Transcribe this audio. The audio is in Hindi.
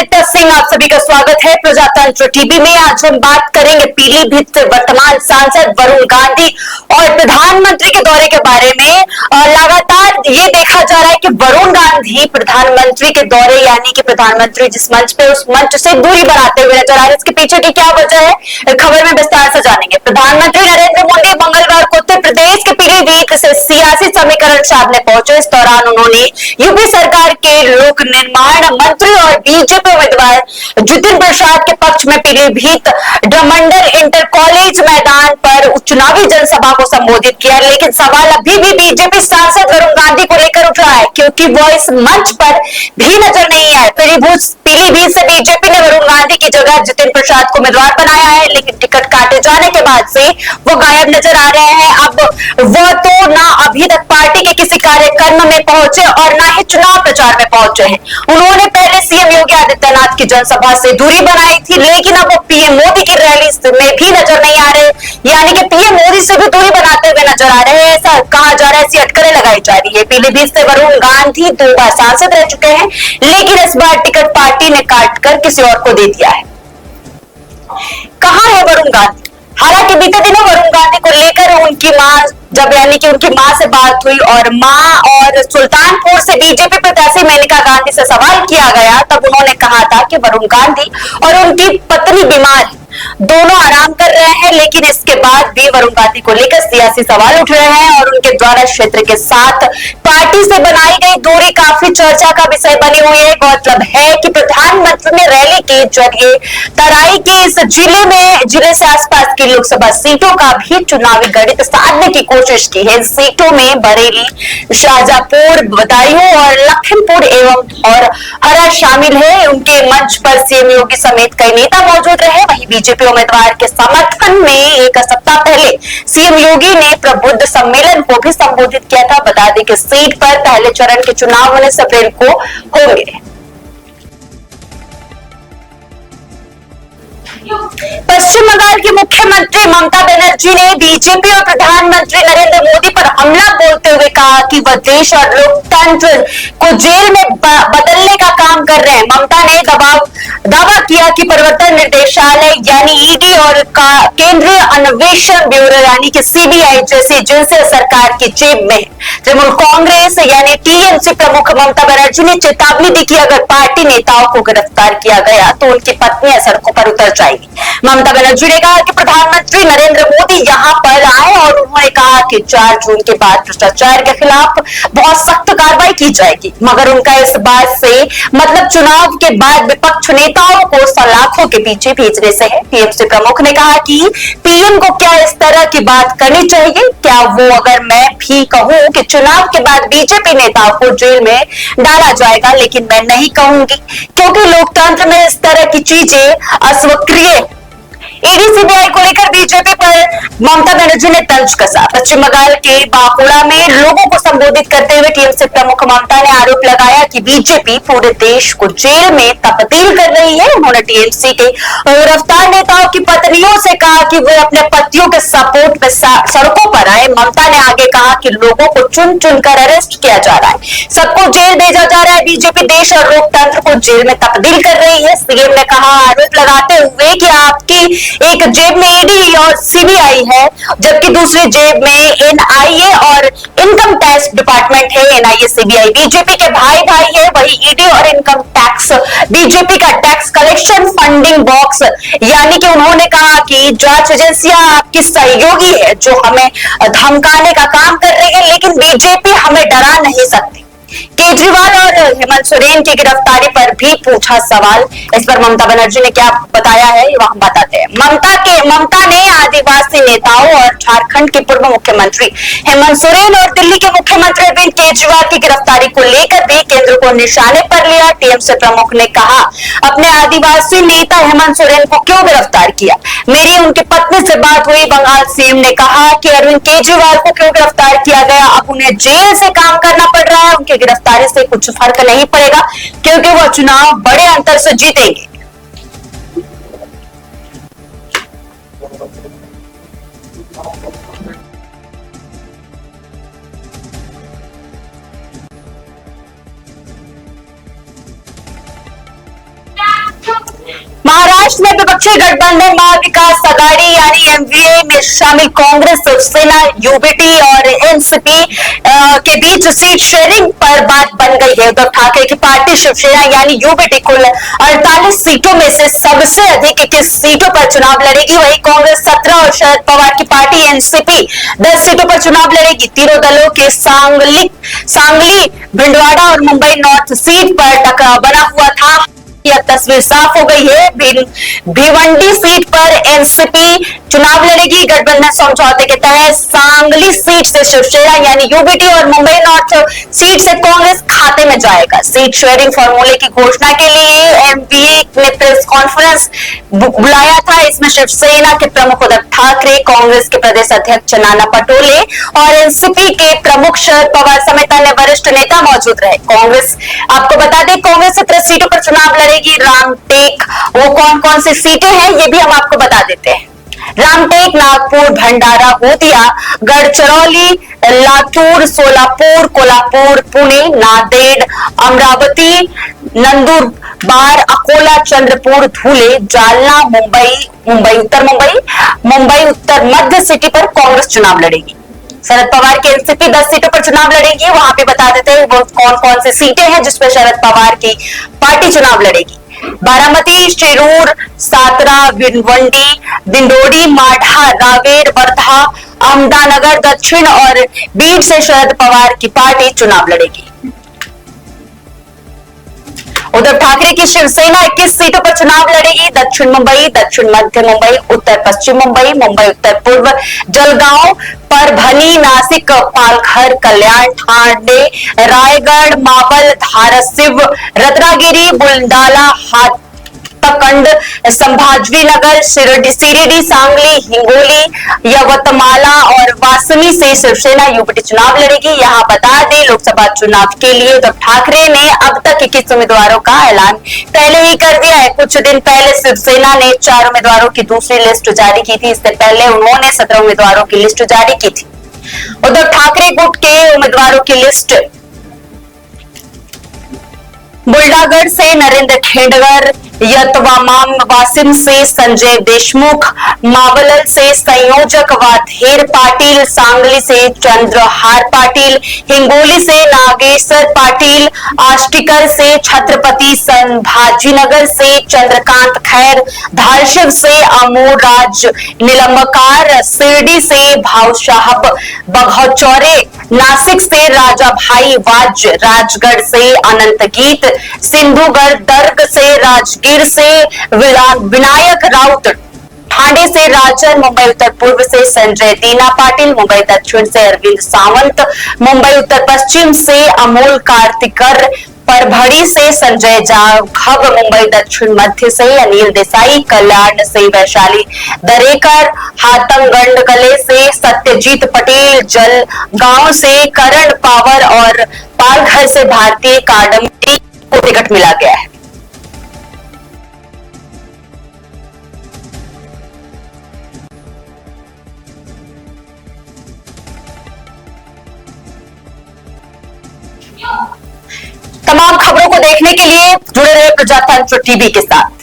रिक्ता सिंह, आप सभी का स्वागत है प्रजातंत्र टीवी में। आज हम बात करेंगे पीलीभीत से वर्तमान सांसद वरुण गांधी और प्रधानमंत्री के दौरे के बारे में। लगातार ये देखा जा रहा है कि वरुण गांधी प्रधानमंत्री के दौरे यानी कि प्रधानमंत्री जिस मंच पे उस मंच से दूरी बनाते हुए नजर आ रहे हैं। इसके पीछे की क्या वजह है, खबर में विस्तार से जानेंगे। प्रधानमंत्री नरेंद्र मोदी मंगलवार को उत्तर प्रदेश के पीलीभीत से सियासी समीकरण साधने पहुंचे। इस दौरान उन्होंने यूपी सरकार के लोक निर्माण मंत्री और बीजेपी उम्मीदवार जितिन प्रसाद के पक्ष में पीलीभीत ड्रमंडर इंटर कॉलेज मैदान पर चुनावी जनसभा को संबोधित किया। लेकिन सवाल अभी भी बीजेपी सांसद वरुण गांधी को लेकर उठ रहा है, क्योंकि वो इस मंच पर भी नजर नहीं आए। पीलीभीत से बीजेपी ने वरुण गांधी की जगह जितिन प्रसाद को उम्मीदवार बनाया है, लेकिन टिकट काटे जाने के बाद से वो गायब नजर आ रहे हैं। अब वो तो ना अभी तक पार्टी के किसी कार्यक्रम में पहुंचे और ना ही चुनाव प्रचार में पहुंचे हैं। उन्होंने पहले सीएम योगी आदित्यनाथ की जनसभा से दूरी बनाई थी, लेकिन अब वो पीएम मोदी की रैली में भी नजर नहीं आ रहे, यानी कि पीएम मोदी से भी दूरी बनाते हुए नजर आ रहे हैं। ऐसा कहा जा रहा है, ऐसी अटकलें लगाई जा रही है। पीलीभीत से वरुण गांधी 2 बार सांसद रह चुके हैं, लेकिन इस बार टिकट पार्टी ने काटकर किसी और को दे दिया है। कहां है वरुण गांधी? हालांकि बीते दिनों वरुण गांधी को लेकर उनकी मां उनकी मां से बात हुई और मां और सुल्तानपुर से बीजेपी प्रत्याशी मेनका गांधी से सवाल किया गया, तब उन्होंने कहा था कि वरुण गांधी और उनकी पत्नी बीमार है, दोनों आराम कर रहे हैं। लेकिन इसके बाद भी वरुण गांधी को लेकर सियासी सवाल उठ रहे हैं और उनके द्वारा क्षेत्र के साथ पार्टी से बनाई गई दूरी काफी चर्चा का विषय बनी हुई है। गौरतलब है कि प्रधानमंत्री ने रैली के जरिए तराई के इस जिले से आसपास की लोकसभा सीटों का भी चुनावी गणित साधने की कोशिश की है। सीटों में बरेली, शाहजहांपुर, बदायूं और लखीमपुर एवं और हरा शामिल है। उनके मंच पर सीएम योगी समेत कई नेता मौजूद रहे। वहीं बीजेपी उम्मीदवार के समर्थन में एक सप्ताह पहले सीएम योगी ने प्रबुद्ध सम्मेलन को भी संबोधित किया था। बता दें कि सीट पर पहले चरण के चुनाव 19 अप्रैल को होंगे। पश्चिम बंगाल की मुख्यमंत्री ममता बनर्जी ने बीजेपी और प्रधानमंत्री नरेंद्र मोदी पर हमला बोलते हुए कहा कि वह देश और लोकतंत्र को जेल में बदलने का काम कर रहे हैं। ममता ने दावा किया कि प्रवर्तन निर्देशालय यानी ईडी और केंद्रीय अन्वेषण ब्यूरो यानी कि सीबीआई जैसी एजेंसी सरकार की जेब में है। तृणमूल कांग्रेस यानी टीएमसी प्रमुख ममता बनर्जी ने चेतावनी दी कि अगर पार्टी नेताओं को गिरफ्तार किया गया तो उनकी पत्नियां सड़कों पर उतर जाएगी। ममता बनर्जी ने कहा कि प्रधानमंत्री नरेंद्र मोदी यहां पर आए और उन्होंने कहा कि 4 जून के बाद भ्रष्टाचार के खिलाफ बहुत सख्त कार्रवाई की जाएगी, मगर उनका इस बात से मतलब चुनाव के बाद विपक्ष नेताओं को सलाखों के पीछे भेजने से है। टीएमसी प्रमुख ने कहा कि पीएम को क्या इस तरह की बात करनी चाहिए? क्या वो अगर मैं भी कहूं कि चुनाव के बाद बीजेपी नेताओं को जेल में डाला जाएगा, लेकिन मैं नहीं कहूंगी, क्योंकि लोकतंत्र में इस तरह की चीजें अस्वीकार्य। ईडी सीबीआई को लेकर बीजेपी पर ममता बनर्जी ने तंज कसा। पश्चिम बंगाल के बांकुड़ा में लोगों को संबोधित करते हुए टीएमसी प्रमुख ममता ने आरोप लगाया कि बीजेपी पूरे देश को जेल में तब्दील कर रही है। उन्होंने टीएमसी के गिरफ्तार नेताओं की पत्नियों से कहा कि वे अपने पतियों के सपोर्ट में सड़कों पर आए। ममता ने आगे कहा कि लोगों को चुन चुनकर अरेस्ट किया जा रहा है, सबको जेल भेजा जा रहा है। बीजेपी देश और लोकतंत्र को जेल में तब्दील कर रही है। सीएम ने कहा आरोप लगाते हुए कि आपकी एक जेब में ईडी और सीबीआई है, जबकि दूसरी जेब में एनआईए और इनकम टैक्स डिपार्टमेंट है। एनआईए सीबीआई बीजेपी के भाई भाई है, वही ईडी और इनकम टैक्स बीजेपी का टैक्स कलेक्शन फंडिंग बॉक्स। यानी कि उन्होंने कहा कि जांच एजेंसियां आपकी सहयोगी है जो हमें धमकाने का काम कर रही है, लेकिन बीजेपी हमें डरा नहीं सकती। केजरीवाल और हेमंत सोरेन की गिरफ्तारी पर भी पूछा सवाल। इस पर ममता बनर्जी ने क्या बताया है वह बताते हैं। ममता ने आदिवासी नेताओं और झारखंड के पूर्व मुख्यमंत्री हेमंत सोरेन और दिल्ली के मुख्यमंत्री अरविंद केजरीवाल की गिरफ्तारी को लेकर भी केंद्र को निशाने पर लिया। टीएमसी प्रमुख ने कहा अपने आदिवासी नेता हेमंत सोरेन को क्यों गिरफ्तार किया? मेरी उनकी पत्नी से बात हुई। बंगाल सीएम ने कहा कि अरविंद केजरीवाल को क्यों गिरफ्तार किया गया? अब उन्हें जेल से काम करना पड़ रहा है। उनकी गिरफ्तारी से कुछ फर्क नहीं पड़ेगा, क्योंकि वह चुनाव बड़े अंतर से जीतेंगे। विपक्षी गठबंधन महाविकास आघाड़ी यानी एमवीए में शामिल कांग्रेस, शिवसेना, यूबीटी और एनसीपी के बीच सीट शेयरिंग पर बात बन गई है। उद्धव ठाकरे की पार्टी शिवसेना यानी यूबीटी कुल 48 सीटों में से सबसे अधिक 21 सीटों पर चुनाव लड़ेगी। वहीं कांग्रेस 17 और शरद पवार की पार्टी एनसीपी 10 सीटों पर चुनाव लड़ेगी। तीनों दलों के सांगली, भिंडवाड़ा और मुंबई नॉर्थ सीट पर टकराव बना हुआ था। यह तस्वीर साफ हो गई है। भिवंडी सीट पर एनसीपी चुनाव लड़ेगी। गठबंधन समझौते के तहत सांगली सीट से शिवसेना यानी यूबीटी और मुंबई नॉर्थ सीट से कांग्रेस खाते में जाएगा। सीट शेयरिंग फॉर्मूले की घोषणा के लिए एमवीए ने प्रेस कॉन्फ्रेंस बुलाया था। इसमें शिवसेना के प्रमुख उद्धव ठाकरे, कांग्रेस के प्रदेश अध्यक्ष नाना पटोले और एनसीपी के प्रमुख शरद पवार समेत अन्य वरिष्ठ नेता मौजूद रहे। कांग्रेस, आपको बता दें, कांग्रेस 17 सीटों पर चुनाव लड़ेगी। रामटेक, वो कौन कौन सी सीटें हैं ये भी हम आपको बता देते हैं। रामटेक, नागपुर, भंडारा, होतिया, गढ़चिरौली, लातूर, सोलापुर, कोल्हापुर, पुणे, नांदेड़, अमरावती, नंदुरबार, अकोला, चंद्रपुर, धुले, जालना, मुंबई उत्तर मध्य सिटी पर कांग्रेस चुनाव लड़ेगी। शरद पवार की एनसीपी 10 सीटों पर चुनाव लड़ेगी। वहां पे बता देते हैं वो कौन कौन सी सीटें हैं जिसपे शरद पवार की पार्टी चुनाव लड़ेगी। बारामती, शिरूर, सातरा, भिवंडी, दिंडोरी, माढ़ा, रावेर, वर्धा, अहमदानगर दक्षिण और बीड से शरद पवार की पार्टी चुनाव लड़ेगी। उद्धव ठाकरे की शिवसेना 21 सीटों पर चुनाव लड़ेगी। दक्षिण मुंबई, दक्षिण मध्य मुंबई, उत्तर पश्चिम मुंबई, मुंबई उत्तर पूर्व, जलगांव, परभनी, नासिक, पालघर, कल्याण, ठाणे, रायगढ़, मावल, धाराशिव, रत्नागिरी, बुलंदाला, हाथकंड, संभाजीनगर, शिरडी, सांगली, हिंगोली, यवतमाला और वासनी से शिवसेना यूबीटी चुनाव लड़ेगी। यहाँ बता दें, लोकसभा चुनाव के लिए उद्धव ठाकरे ने अब तक 21 उम्मीदवारों का ऐलान पहले ही कर दिया है। कुछ दिन पहले शिवसेना ने 4 उम्मीदवारों की दूसरी लिस्ट जारी की थी। इससे पहले उन्होंने 17 उम्मीदवारों की लिस्ट जारी की थी। उद्धव ठाकरे गुट के उम्मीदवारों की लिस्ट: बुल्डागढ़ से नरेंद्र खेड़कर, यतवामाम वासिम से संजय देशमुख, मावलल से संयोजक वाधेर पाटिल, सांगली से चंद्रहार पाटिल, हिंगोली से नागेश्वर पाटिल, आष्टीकर से छत्रपति, संभाजीनगर से चंद्रकांत खैर, धारशिव से अमोर राज निलंबकार, शिरडी से भावसाहब बघौचौरे, नासिक से राजा भाई वाज, राजगढ़ से अनंत गीत, सिंधुगढ़ दर्ग से राजगीर से विनायक राउत, ठाणे से राजन, मुंबई उत्तर पूर्व से संजय दीना पाटिल, मुंबई दक्षिण से अरविंद सावंत, मुंबई उत्तर पश्चिम से अमोल कार्तिकर, परभणी से संजय जाघव, मुंबई दक्षिण मध्य से अनिल देसाई, कल्याण से वैशाली दरेकर, हाथमगंडगले से सत्यजीत पटेल, जलगांव से करण पावर और पालघर से भारतीय काडमटी को टिकट मिला गया है। तमाम खबरों को देखने के लिए जुड़े रहे प्रजातंत्र टीवी के साथ।